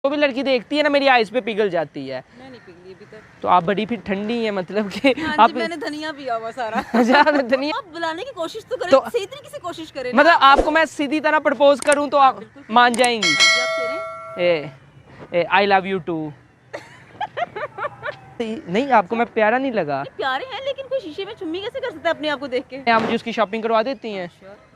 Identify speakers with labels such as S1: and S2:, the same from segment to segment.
S1: वो भी लड़की देखती है ना मेरी आइज पे पिघल जाती है।
S2: मैं नहीं पिघली अभी तक।
S1: तो आप बड़ी फिर ठंडी है मतलब कि
S2: हाँ जी, मैंने धनिया पिया हुआ सारा।
S1: अच्छा धनिया।
S2: आप बुलाने की कोशिश तो करें,
S1: तो
S2: सही तरीके से कोशिश करें ना।
S1: मतलब आपको मैं सीधी तरह प्रपोज करूं तो आप मान जाएंगी?
S2: हाँ जी, आप करें।
S1: I love you too. नहीं आपको मैं प्यारा नहीं लगा?
S2: प्यारे हैं लेकिन कोई शीशे में चुम्मी कैसे कर सकता है अपने आप को देख के?
S1: आप मुझे उसकी शॉपिंग करवा देती हैं?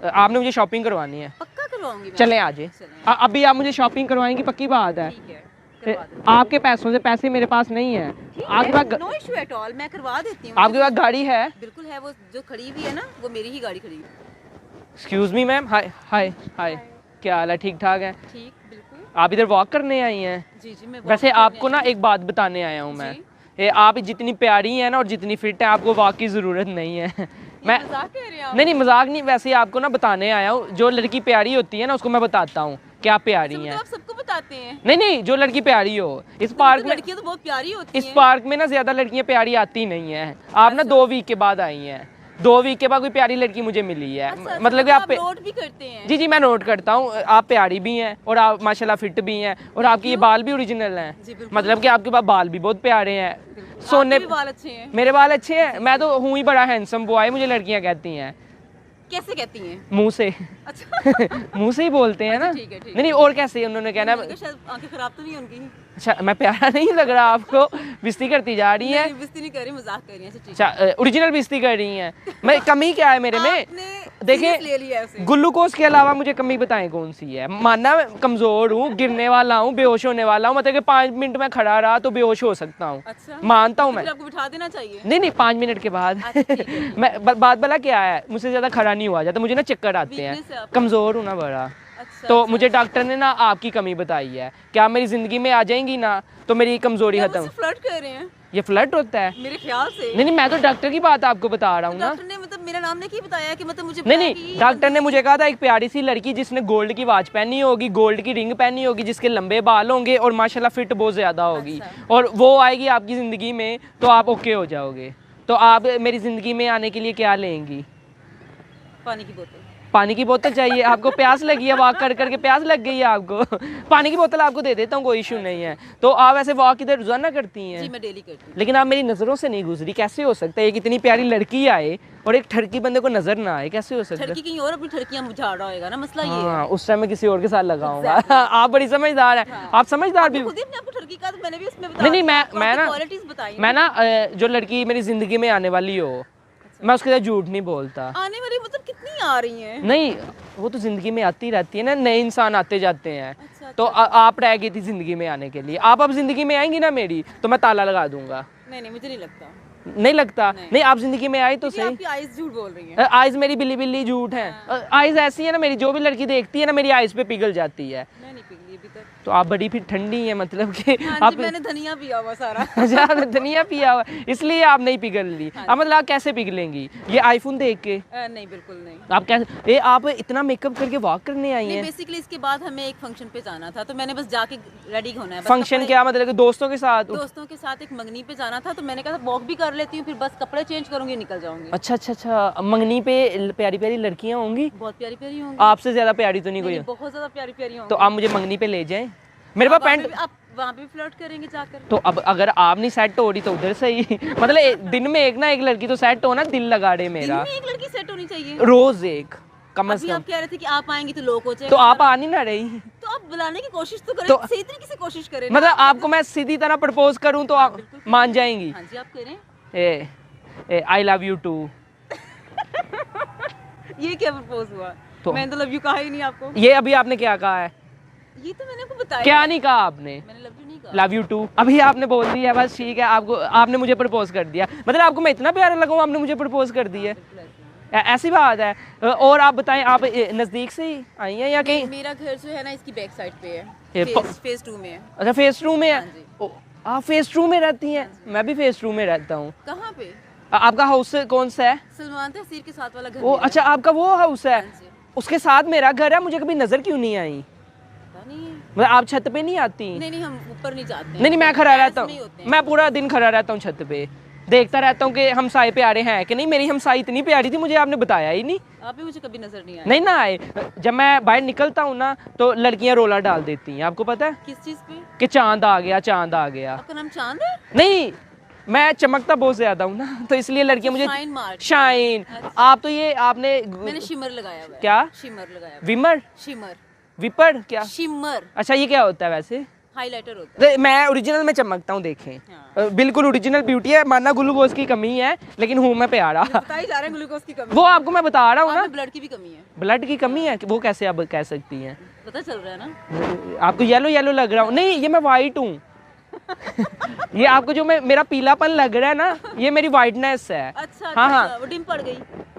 S1: आपने मुझे शॉपिंग करवानी है?
S2: पक्का करवाऊंगी।
S1: चलें आ जाए। अभी आप मुझे शॉपिंग करवाएंगी पक्की बात है?
S2: ठीक है, करवा देती
S1: आपके पैसों से पैसे मेरे पास नहीं है। आपके पास
S2: नो इशू एट ऑल, मैं करवा देती हूँ।
S1: आपके पास गाड़ी है?
S2: बिल्कुल है, वो जो खड़ी हुई है ना वो मेरी ही गाड़ी खड़ी है।
S1: Excuse me ma'am. हाय हाय हाय, क्या हाल है? ठीक ठाक है?
S2: ठीक बिल्कुल।
S1: आप इधर वॉक करने आई हैं?
S2: जी जी, मैं
S1: वैसे आपको ना एक बात बताने आया हूँ मैं। आप जितनी प्यारी हैं ना और जितनी फिट है आपको वॉक की ज़रूरत नहीं है। मैं
S2: मजाक कह रहे हैं आप?
S1: नहीं मजाक नहीं, वैसे आपको ना बताने आया हूँ। जो लड़की प्यारी होती है ना उसको मैं बताता हूँ क्या प्यारी
S2: तो
S1: है।
S2: आप सबको बताते हैं?
S1: नहीं जो लड़की प्यारी हो। इस पार्क में
S2: लड़कियां तो बहुत प्यारी होती
S1: इस
S2: हैं।
S1: पार्क में ना ज्यादा लड़कियां प्यारी आती नहीं है। आप ना 2 वीक के बाद आई हैं। 2 वीक के बाद कोई प्यारी लड़की मुझे मिली है। मतलब कि आप
S2: नोट भी करते हैं?
S1: जी मैं नोट करता हूँ। आप प्यारी भी हैं और आप माशाल्लाह फिट भी हैं और आपके ये बाल भी ओरिजिनल हैं। मतलब कि आपके पास बाल भी बहुत प्यारे हैं। सोने
S2: बाल अच्छे हैं।
S1: मेरे बाल अच्छे हैं। मैं तो हूँ ही बड़ा हैंडसम बॉय, मुझे लड़कियां कहती हैं।
S2: कैसे कहती हैं?
S1: मुंह से।
S2: अच्छा।
S1: मुंह से ही बोलते हैं ना।
S2: ठीक है।
S1: नहीं और कैसे उन्होंने कहना।
S2: शायद आंखें खराब तो नहीं उनकी?
S1: अच्छा मैं प्यारा नहीं लग रहा आपको? बिस्ती करती जा रही है?
S2: बिस्ती नहीं कर रही, मजाक कर रही है।
S1: अच्छा ओरिजिनल बिस्ती कर रही हैं। मैं कमी क्या है मेरे में? देखिए ग्लूकोज के अलावा मुझे कमी बताएं कौन सी है? मानना मैं कमजोर हूँ, गिरने वाला हूँ, बेहोश होने वाला हूँ। मतलब कि 5 मिनट में खड़ा रहा तो बेहोश हो सकता हूँ।
S2: अच्छा,
S1: मानता हूँ मैं।
S2: आपको बिठा देना चाहिए।
S1: नहीं 5 मिनट के बाद। मैं बात भला क्या है, मुझसे ज्यादा खड़ा नहीं हुआ जाता, मुझे ना चक्कर आते हैं, कमजोर हूँ ना बड़ा। तो मुझे डॉक्टर ने ना आपकी कमी बताई है। क्या मेरी जिंदगी में आ जाएंगी ना तो मेरी कमजोरी खत्म।
S2: फ्लर्ट कर रहे हैं? ये
S1: फ्लर्ट होता है
S2: मेरे ख्याल से।
S1: नहीं मैं तो डॉक्टर की बात आपको बता रहा हूँ ना।
S2: डॉक्टर ने मतलब मेरा नाम नहीं बताया कि मतलब मुझे
S1: नहीं डॉक्टर ने मुझे कहा था एक प्यारी सी लड़की जिसने गोल्ड की वॉच पहनी होगी, गोल्ड की रिंग पहनी होगी, जिसके लंबे बाल होंगे और माशाल्लाह फिट बहुत ज्यादा होगी। और वो आएगी आपकी जिंदगी में तो आप ओके हो जाओगे। तो आप मेरी जिंदगी में आने के लिए क्या लेंगी?
S2: पानी की बोतल।
S1: पानी की बोतल चाहिए आपको? प्यास लगी है, वॉक कर करके प्यास लग गई है आपको? पानी की बोतल आपको दे देता हूँ, कोई इशू नहीं है। तो आप ऐसे वॉक इधर रोजाना करती हैं?
S2: जी मैं डेली करती हूँ।
S1: लेकिन आप मेरी नज़रों से नहीं गुजरी, कैसे हो सकता है? एक इतनी प्यारी लड़की आए और एक ठरकी बंदे को नजर ना आए, कैसे हो सकता है?
S2: ठरकी कहीं और अपनी ठरकियां मुझा रहा होगा ना, मसला ये है।
S1: उस टाइम मैं किसी और के साथ लगाऊंगा। आप बड़ी समझदार है। आप समझदार भी।
S2: खुद ही अपने आपको ठरकी का तो मैंने भी उसमें बताया।
S1: नहीं मैं ना जो लड़की मेरी जिंदगी में आने वाली हो मैं उसके साथ झूठ नहीं बोलता।
S2: आने वाली मतलब कितनी आ रही हैं?
S1: नहीं वो तो जिंदगी में आती रहती है ना, नए इंसान आते जाते हैं। तो आप रह गई थी जिंदगी में आने के लिए। आप अब जिंदगी में आएंगी ना मेरी तो मैं ताला लगा दूंगा।
S2: नहीं मुझे नहीं लगता।
S1: नहीं लगता? नहीं आप जिंदगी में आई तो सही।
S2: आपकी आइज झूठ बोल रही हैं।
S1: आइज मेरी बिल्ली बिल्ली झूठ है। आइज ऐसी है ना मेरी, जो भी लड़की देखती है ना मेरी आइज पे पिघल जाती है।
S2: मैं नहीं पिघली अभी तक।
S1: तो आप बड़ी फिर ठंडी है मतलब कि
S2: आप मैंने धनिया पिया हुआ सारा।
S1: अच्छा धनिया पिया हुआ इसलिए आप नहीं पिघल ली। अब मतलब आप कैसे पिघलेंगी? ये आईफोन देख के?
S2: नहीं बिल्कुल नहीं।
S1: आप कैसे आप इतना मेकअप करके वॉक करने आई हैं?
S2: बेसिकली इसके बाद हमें एक फंक्शन पे जाना था तो मैंने बस जाके रेडी होना है।
S1: फंक्शन क्या मतलब कि दोस्तों के साथ?
S2: दोस्तों के साथ एक मंगनी पे जाना था तो मैंने कहा वॉक भी कर लेती हूँ, फिर बस कपड़े चेंज करूंगी निकल जाऊंगी।
S1: अच्छा मंगनी पे प्यारी प्यारी लड़कियां होंगी?
S2: बहुत प्यारी प्यारी होंगी।
S1: आपसे ज्यादा प्यारी तो नहीं कोई?
S2: बहुत ज्यादा प्यारी प्यारी होंगी।
S1: तो आप मुझे मंगनी पे ले जाएं। मेरे पास पैंट।
S2: आप वहाँ पे फ्लर्ट करेंगे जाकर? तो
S1: अब अगर आप नहीं सेट हो रही तो उधर से ही मतलब दिन में एक ना एक लड़की तो सेट हो ना, दिल लगाड़े मेरा।
S2: दिन में एक लड़की सेट होनी चाहिए?
S1: रोज एक कम से कम।
S2: आप कह रहे थे कि आप आएंगी तो लोग हो जाएंगे।
S1: तो आप आ नहीं ना रही?
S2: तो आप बुलाने की कोशिश तो करें,
S1: तो
S2: सही तरीके से कोशिश करें।
S1: मतलब आपको मैं सीधी तरह प्रपोज करूं तो आप मान जाएंगी?
S2: हाँ जी आप करें।
S1: I love you too.
S2: ये क्या प्रपोज हुआ?
S1: तो
S2: मैंने तो लव यू कहा ही नहीं आपको।
S1: ये अभी आपने क्या कहा है?
S2: ये तो मैंने आपको बताया। क्या
S1: नहीं कहा आपने?
S2: मैंने लव यू नहीं कहा।
S1: लव यू टू अभी आपने बोल दिया, बस ठीक है। आपने मुझे प्रपोज कर दिया, मतलब आपको मैं इतना प्यारा लगा आपने मुझे प्रपोज कर दिया। ऐसी बात है। और आप बताएं, आप नजदीक से ही आई हैं या कहीं?
S2: मेरा घर जो है ना इसकी बैक साइड पे है, फेज 2 में है।
S1: अच्छा फेज 2 में है। आप फेज 2 में रहती हैं? मैं भी फेज 2 में रहता हूँ।
S2: कहाँ पे?
S1: आपका हाउस कौन सा है?
S2: सलमान तहसीर के साथ वाला घर।
S1: वो अच्छा आपका वो हाउस है, उसके साथ मेरा घर है। मुझे कभी नजर क्यों नहीं आई? मतलब आप छत पे नहीं आती?
S2: नहीं हम ऊपर नहीं जाते।
S1: नहीं मैं खड़ा रहता हूँ, मैं पूरा दिन खड़ा रहता हूँ छत पे। देखता रहता हूँ कि हमसाए प्यारे हैं कि नहीं। मेरी हमसाई इतनी प्यारी थी, मुझे आपने बताया ही नहीं।
S2: आप भी मुझे कभी नजर नहीं आए।
S1: नहीं ना आए। जब मैं बाहर निकलता हूँ ना तो लड़कियां रोला डाल देती हैं, आपको पता है
S2: किस चीज पे?
S1: कि चांद आ गया, चांद आ गया।
S2: आपका नाम चांद है?
S1: नहीं, मैं चमकता बहुत ज्यादा हूँ ना, तो इसलिए लड़कियां मुझे
S2: शाइन मार्क।
S1: शाइन। आप तो ये आपने
S2: मैंने शिमर लगाया हुआ है।
S1: क्या?
S2: शिमर लगाया हुआ है।
S1: विमर,
S2: शिमर,
S1: विपर क्या?
S2: शिमर
S1: अच्छा, ये क्या होता है वैसे?
S2: हाइलाइटर होता है।
S1: मैं ओरिजिनल में चमकता हूँ, देखें।
S2: हाँ।
S1: बिल्कुल ओरिजिनल ब्यूटी है, माना ग्लूकोज की कमी है लेकिन हूँ मैं प्यारा।
S2: बता ही जा रहे हैं ग्लूकोज की कमी।
S1: वो आपको मैं बता रहा हूँ ना,
S2: ब्लड की भी कमी है।
S1: ब्लड की कमी है, वो कैसे आप कह सकती हैं?
S2: पता चल रहा है ना।
S1: आपको येलो येलो लग रहा हूँ। नहीं, ये मैं वाइट हूँ। ये आपको जो मेरा पीलापन लग रहा है ना, ये मेरी वाइटनेस है।
S2: अच्छा,
S1: हाँ हाँ,
S2: अच्छा, वो डिम पड़ गई।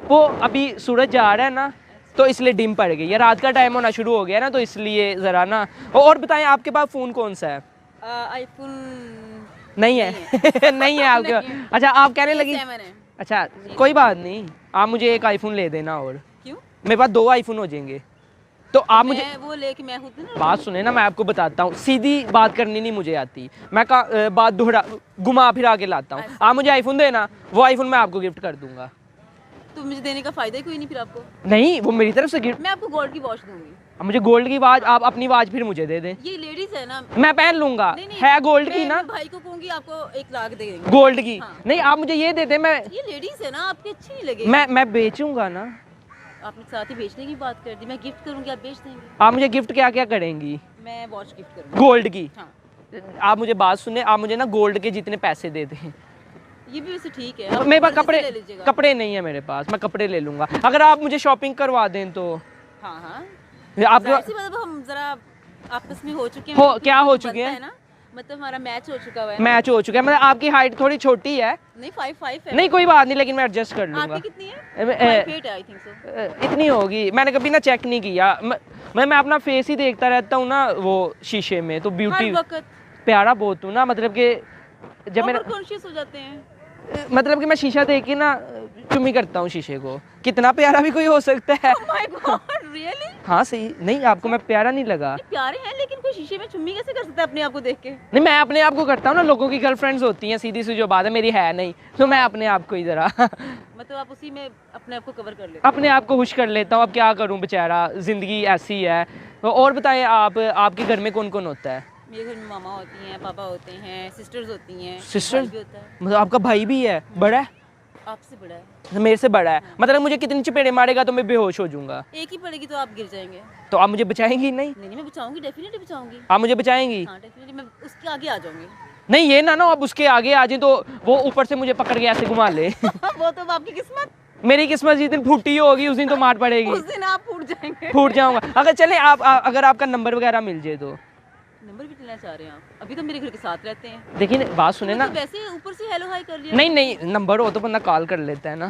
S1: वो अभी सूरज जा रहा है ना, तो इसलिए डिम पड़ गई। या रात का टाइम होना शुरू हो गया ना, तो इसलिए ज़रा ना। और बताएं, आपके पास फ़ोन कौन सा है?
S2: आईफोन
S1: नहीं है। नहीं है आपके पास? अच्छा, आप कहने लगी।
S2: 7 है।
S1: अच्छा, कोई बात नहीं, आप मुझे एक आईफोन ले देना। और
S2: क्यों?
S1: मेरे पास 2 आईफोन हो जाएंगे। तो आप मुझे
S2: मैं वो लेके मैं खुद ना।
S1: बात सुने ना, मैं आपको बताता हूँ, सीधी बात करनी नहीं मुझे आती। मैं बात दोहरा घुमा फिरा के लाता हूँ। आप मुझे आईफोन देना, वो आईफोन मैं आपको गिफ्ट कर दूंगा।
S2: तो मुझे देने का फायदा ही कोई नहीं फिर आपको।
S1: नहीं, वो मेरी तरफ से गिफ्ट।
S2: मैं आपको गोल्ड की वॉच दूंगी।
S1: अब मुझे गोल्ड की वाच, आप अपनी वाच फिर मुझे दे दें।
S2: ये लेडीज है ना।
S1: मैं पहन लूंगा।
S2: नहीं, नहीं,
S1: है गोल्ड की
S2: मैं
S1: ना?
S2: भाई को कहूंगी आपको 1 लाख दे देंगे।
S1: गोल्ड की।
S2: हाँ।
S1: नहीं, आप मुझे ये दे दें, मैं
S2: ये लेडीज है ना, आपकी अच्छी नहीं लगेगी।
S1: मैं बेचूंगा ना।
S2: आपने साथ ही बेचने की बात कर दी। मैं गिफ्ट करूंगी, आप बेच देंगे।
S1: आप मुझे गिफ्ट क्या क्या करेंगी?
S2: मैं वॉच गिफ्ट करूंगी।
S1: गोल्ड की।
S2: हाँ,
S1: आप मुझे बात सुने, आप मुझे ना गोल्ड के जितने पैसे दे दें।
S2: ये भी वैसे ठीक है। आप
S1: मेरे पास
S2: मर्जी से
S1: कपड़े
S2: ले लीजिएगा।
S1: कपड़े नहीं है मेरे पास, मैं कपड़े ले लूंगा अगर आप मुझे शॉपिंग करवा दें तो।
S2: हाँ हाँ,
S1: आपको
S2: जाहिर सी बात है, हम जरा आपस में हो चुके हैं।
S1: हो क्या हो चुके
S2: बनता
S1: हैं?
S2: है ना, मतलब हमारा मैच हो चुका हुआ है।
S1: मैच हो चुका है। मतलब आपकी हाइट थोड़ी छोटी है।
S2: नहीं, 5'5" है।
S1: नहीं, कोई बात नहीं, लेकिन मैं एडजस्ट कर लूंगा।
S2: आपकी कितनी है?
S1: ए,
S2: 5'8" है, आई थिंक सो।
S1: इतनी होगी, मैंने कभी ना चेक नहीं किया। मैं अपना फेस ही देखता रहता हूँ ना वो शीशे में, तो ब्यूटी
S2: हर वक्त
S1: प्यारा बहुत हूँ ना। मतलब कि जब
S2: ओवर
S1: मेरा
S2: कॉन्शियस हो जाते हैं।
S1: मतलब कि मैं शीशा देख के ना चुम्मी करता हूँ शीशे को। कितना प्यारा भी कोई हो सकता है।
S2: Oh my God, really?
S1: हाँ सही। नहीं, आपको मैं प्यारा नहीं लगा?
S2: ये प्यारे हैं, लेकिन कोई शीशे में चुम्मी कैसे कर सकता है अपने आप को देख के?
S1: नहीं, मैं अपने आप को करता हूँ ना, लोगों की गर्लफ्रेंड्स होती हैं, सीधी सी जो बात है, मेरी है नहीं, तो मैं अपने आप को ही जरा
S2: मतलब आप उसी में अपने आप को कवर कर लेते
S1: अपने आप को खुश कर लेता हूँ। अब क्या करूँ, बेचारा जिंदगी ऐसी है। और बताएं, आपके घर में कौन कौन होता है?
S2: मेरे घर में मामा होती हैं, पापा होते हैं, सिस्टर्स होती हैं,
S1: सिस्टर
S2: भाई भी होता है।
S1: मतलब आपका भाई भी है? बड़ा है?
S2: आपसे बड़ा है।
S1: मेरे से बड़ा है। मतलब मुझे कितनी चपेड़े मारेगा तो मैं बेहोश हो जाऊंगा?
S2: एक ही पड़ेगी तो आप गिर जाएंगे।
S1: तो आप मुझे बचाएंगी नहीं?
S2: नहीं, मैं बचाऊंगी, डेफिनेटली बचाऊंगी।
S1: आप मुझे बचाएंगी?
S2: हाँ, डेफिनेटली मैं उसके आगे आ जाऊंगी।
S1: नहीं, ये ना अब उसके आगे आ जाए तो वो ऊपर से मुझे पकड़ के ऐसे घुमा ले।
S2: वो तो आपकी किस्मत।
S1: मेरी किस्मत जिस दिन फूटी होगी उस दिन तो मार पड़ेगी।
S2: उस दिन आप फूट जाएंगे।
S1: फूट जाऊंगा। अगर चले अगर आपका नंबर वगैरह मिल जाए तो।
S2: नंबर भी लेना चाह रहे हैं आप? अभी तो मेरे घर के साथ रहते हैं।
S1: देखिए बात सुने ना।
S2: तो वैसे ऊपर से हेलो हाय कर लिया।
S1: नहीं नहीं, नंबर हो तो बंदा कॉल कर लेता है ना।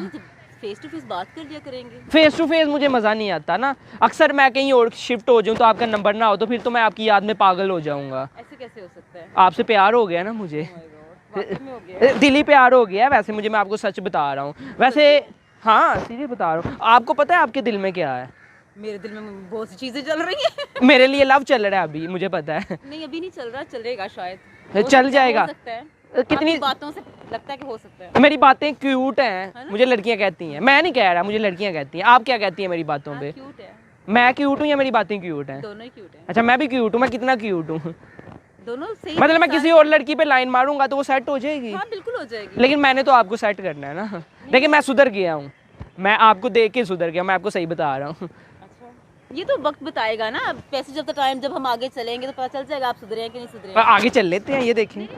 S2: फेस टू फेस बात कर लिया करेंगे।
S1: फेस टू फेस मुझे मज़ा नहीं आता ना। अक्सर मैं कहीं और शिफ्ट हो जाऊँ तो आपका नंबर ना हो तो फिर तो मैं आपकी याद में पागल हो जाऊंगा।
S2: ऐसे कैसे हो सकता है?
S1: आपसे प्यार हो गया ना मुझे।
S2: Oh my God, वाकई में हो गया।
S1: दिली प्यार हो गया है वैसे मुझे। मैं आपको सच बता रहा हूँ वैसे। हाँ, सीरियस बता रहा हूँ। आपको पता है आपके दिल में क्या है?
S2: मेरे दिल में बहुत सी चीजें चल रही हैं।
S1: मेरे लिए लव चल रहा है अभी, मुझे पता है।
S2: नहीं, अभी नहीं चल रहा, चलेगा शायद।
S1: चल जाएगा।
S2: हो सकता है।
S1: कितनी
S2: आपकी बातों से लगता है कि हो सकता है।
S1: मेरी बातें क्यूट हैं,
S2: है ना?
S1: मुझे लड़कियां कहती हैं। मैं नहीं कह रहा, मुझे लड़कियां कहती हैं। आप क्या कहती हैं मेरी बातों पे?
S2: क्यूट है।
S1: मैं क्यूट हूँ या मेरी बातें क्यूट हैं?
S2: दोनों ही क्यूट है।
S1: अच्छा, मैं भी क्यूट हूँ। मैं कितना क्यूट हूँ?
S2: दोनों सही।
S1: मतलब मैं किसी और लड़की पे लाइन मारूंगा तो वो सेट हो जाएगी?
S2: हाँ, बिल्कुल हो जाएगी।
S1: लेकिन मैंने तो आपको सेट करना है ना। लेकिन मैं सुधर गया हूँ। मैं आपको देख के सुधर गया, मैं आपको सही बता रहा हूँ।
S2: अच्छा, ये तो वक्त बताएगा ना। पैसे जब तक टाइम जब हम आगे चलेंगे तो पता चल जाएगा आप सुधरे हैं कि नहीं सुधरे हैं।
S1: आगे चल लेते हैं, ये देखें।
S2: नहीं,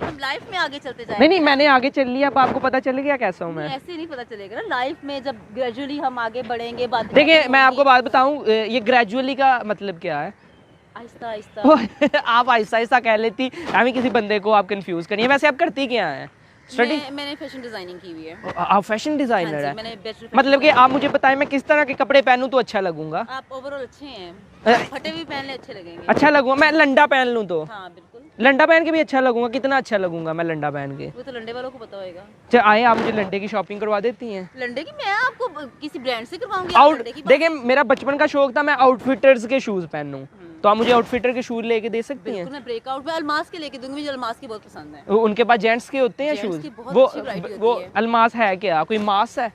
S2: हम लाइफ में आगे चलते जाएंगे।
S1: नहीं नहीं, मैंने आगे चल लिया, अब आपको पता चल गया कैसा हूँ मैं।
S2: ऐसे नहीं पता चलेगा ना। लाइफ में जब ग्रेजुअली हम आगे बढ़ेंगे, बात
S1: देखिए मैं आपको बात बताऊँ, ये ग्रेजुअली का मतलब क्या है?
S2: आहिस्ता आहिस्ता।
S1: आप आहिस्ता आहिस्ता कह लेती, हमें किसी बंदे को आप कंफ्यूज करिए। वैसे आप करती क्या है? स्टडी?
S2: मैंने फैशन डिजाइनिंग की हुई है।
S1: आप फैशन डिजाइनर
S2: हाँ जी,
S1: है?
S2: मैंने बैचलर।
S1: मतलब कि आप मुझे बताएं मैं किस तरह के कपड़े पहनूं तो अच्छा लगूंगा?
S2: आप ओवरऑल अच्छे हैं,
S1: अ,
S2: फटे भी पहन ले अच्छे लगेंगे।
S1: अच्छा लगूंगा? मैं लंडा पहन लूं तो?
S2: हाँ बिल्कुल।
S1: लंडा पहन के भी अच्छा लगूंगा? कितना अच्छा लगूंगा मैं लंडा पहन के?
S2: वो तो लंडे वालों को पता होगा।
S1: अच्छा आए, आप मुझे लंडे की शॉपिंग करवा देती हैं?
S2: लंडे की मैं आपको किसी ब्रांड से करवाऊंगी। आप
S1: आउट
S2: लंडे की बात-
S1: देखिए, मेरा बचपन का शौक था मैं आउटफिटर्स के शूज पहनूं। तो आप मुझे आउटफिटर के शूज लेके दे सकती हैं?
S2: बिल्कुल, मैं ब्रेकआउट में अलमास के लेके दूंगी, मुझे अलमास के बहुत पसंद है।
S1: उनके पास जेंट्स के होते हैं
S2: जेंट्स
S1: शूज?
S2: की बहुत
S1: वो
S2: अच्छी वैरायटी
S1: वो
S2: होती है।
S1: अलमास है क्या, कोई मास है?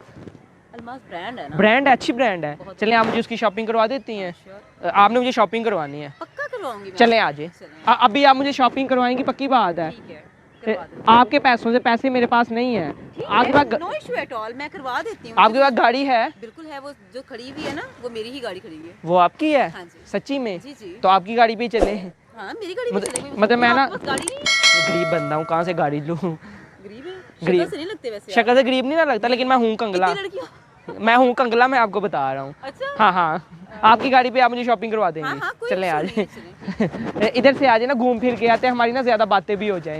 S2: अलमास ब्रांड है ना,
S1: ब्रांड है, अच्छी ब्रांड है। चलें आप मुझे उसकी शॉपिंग करवा देती हैं?
S2: श्योर,
S1: आपने मुझे शॉपिंग करवानी है?
S2: पक्का करवाऊंगी मैं।
S1: चलें आ जाए।
S2: चलें।
S1: अभी आप मुझे शॉपिंग करवाएंगी, पक्की बात है?
S2: ठीक है, करवा देती
S1: आपके पैसों से, पैसे मेरे पास नहीं है। आपके पास
S2: नो इशू एट ऑल, मैं करवा देती हूँ।
S1: आपके पास गाड़ी है?
S2: बिल्कुल है, वो जो खड़ी हुई है ना, वो मेरी ही गाड़ी खड़ी हुई है।
S1: वो आपकी है?
S2: हाँ जी।
S1: सच्ची में?
S2: जी जी,
S1: तो आपकी गाड़ी पे ही चले।
S2: हाँ मेरी गाड़ी में चले।
S1: मतलब मैं ना
S2: गाड़ी नहीं,
S1: गरीब बंदा हूँ, कहाँ से गाड़ी लूँ?
S2: गरीब है,
S1: गरीब
S2: शक्ल से नहीं लगते वैसे।
S1: शक्ल से गरीब नहीं ना लगता, लेकिन मैं हूँ कंगला।
S2: कितनी लड़कियाँ?
S1: मैं हूँ कंगला, मैं आपको बता रहा हूँ।
S2: अच्छा,
S1: हाँ हाँ, आपकी गाड़ी पे आप मुझे शॉपिंग करवा देंगे?
S2: हाँ हाँ, कोई
S1: चलें आ
S2: इशू नहीं
S1: जाए।
S2: है, चलें।
S1: इधर से आ जाए ना, घूम फिर के आते हैं, हमारी ना ज़्यादा बातें भी हो जाएंगी।